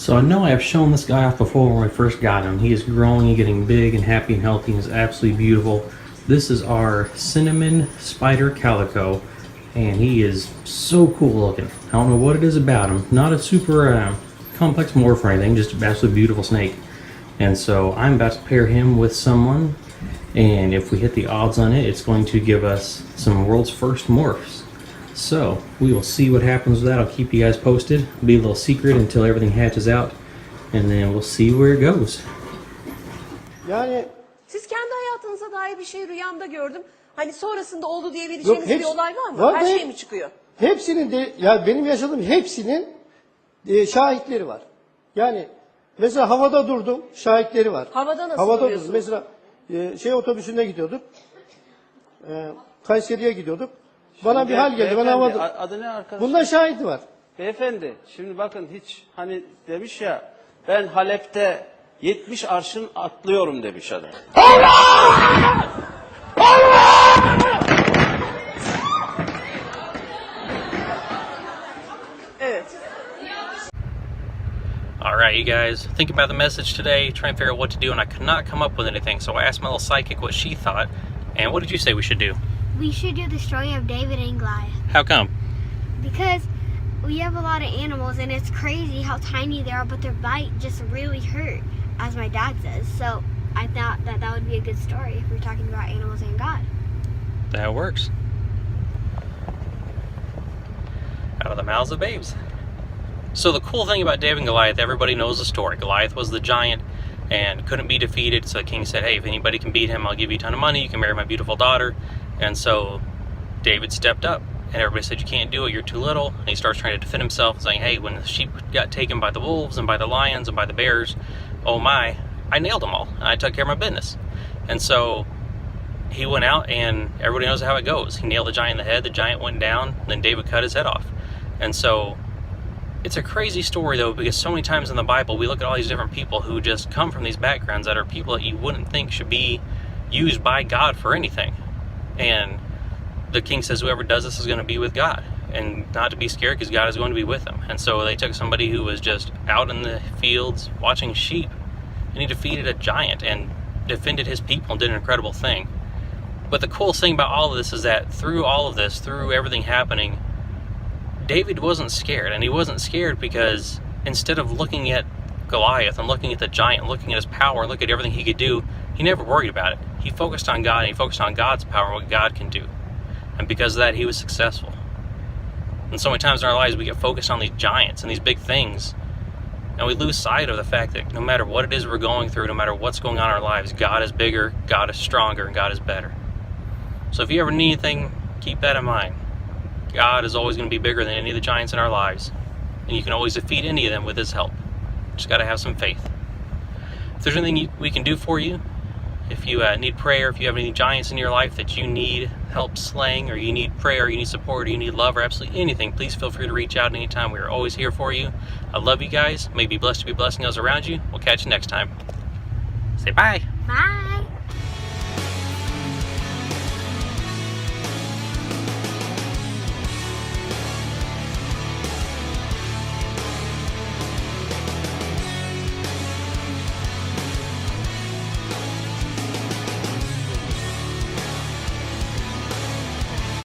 So I know I have shown this guy off before when we first got him. He is growing and getting big and happy and healthy and is absolutely beautiful. This is our cinnamon spider calico, and he is so cool looking. I don't know what it is about him. Not a super complex morph or anything, just an absolutely beautiful snake. And so I'm about to pair him with someone, and if we hit the odds on it, it's going to give us some world's first morphs. So we will see what happens with that. I'll keep you guys posted. It'll be a little secret until everything hatches out, and then we'll see where it goes. Yani siz kendi hayatınıza dair bir şey rüyamda gördüm. Hani sonrasında oldu diyebileceğiniz bir olay var mı? Var Her da şey mi çıkıyor? Hepsinin de ya benim yaşadığım hepsinin şahitleri var. Yani mesela havada durdum, şahitleri var. Havada nasıl Havada duruyorsunuz? durdum. Mesela otobüsüne gidiyorduk. Kayseri'ye gidiyorduk. Bana bir hal geldi. Ben havada. Adı ne arkadaş? Bundan şahidi var. Beyefendi, şimdi bakın hiç hani demiş ya, ben Halep'te 70 arşın atlıyorum demiş adam. Evet. Alright, you guys, think about the message today, trying to figure out what to do, and I could not come up with anything, so I asked my little psychic what she thought. And what did you say we should do? We should do the story of David and Goliath. How come? Because we have a lot of animals and it's crazy how tiny they are, but their bite just really hurt, as my dad says. So I thought that that would be a good story if we're talking about animals and God. That works. Out of the mouths of babes. So the cool thing about David and Goliath, everybody knows the story. Goliath was the giant and couldn't be defeated, so the king said, hey, if anybody can beat him, I'll give you a ton of money, you can marry my beautiful daughter. And so David stepped up, and everybody said, you can't do it, you're too little. And he starts trying to defend himself, saying, hey, when the sheep got taken by the wolves and by the lions and by the bears, oh my, I nailed them all, and I took care of my business. And so he went out, and everybody knows how it goes. He nailed the giant in the head, the giant went down, then David cut his head off. And so it's a crazy story, though, because so many times in the Bible, we look at all these different people who just come from these backgrounds that are people that you wouldn't think should be used by God for anything. And the king says whoever does this is going to be with God, and not to be scared because God is going to be with them. And so they took somebody who was just out in the fields watching sheep, and he defeated a giant and defended his people and did an incredible thing. But the coolest thing about all of this is that through all of this, through everything happening, David wasn't scared. And he wasn't scared because instead of looking at Goliath and looking at the giant, looking at his power, and looking at everything he could do, he never worried about it. He focused on God, and he focused on God's power and what God can do. And because of that, he was successful. And so many times in our lives, we get focused on these giants and these big things, and we lose sight of the fact that no matter what it is we're going through, no matter what's going on in our lives, God is bigger, God is stronger, and God is better. So if you ever need anything, keep that in mind. God is always going to be bigger than any of the giants in our lives, and you can always defeat any of them with his help. Just got to have some faith. If there's anything we can do for you, if you need prayer, if you have any giants in your life that you need help slaying, or you need prayer, or you need support, or you need love, or absolutely anything, please feel free to reach out anytime. We are always here for you. I love you guys. May be blessed to be blessing those around you. We'll catch you next time. Say bye. Bye.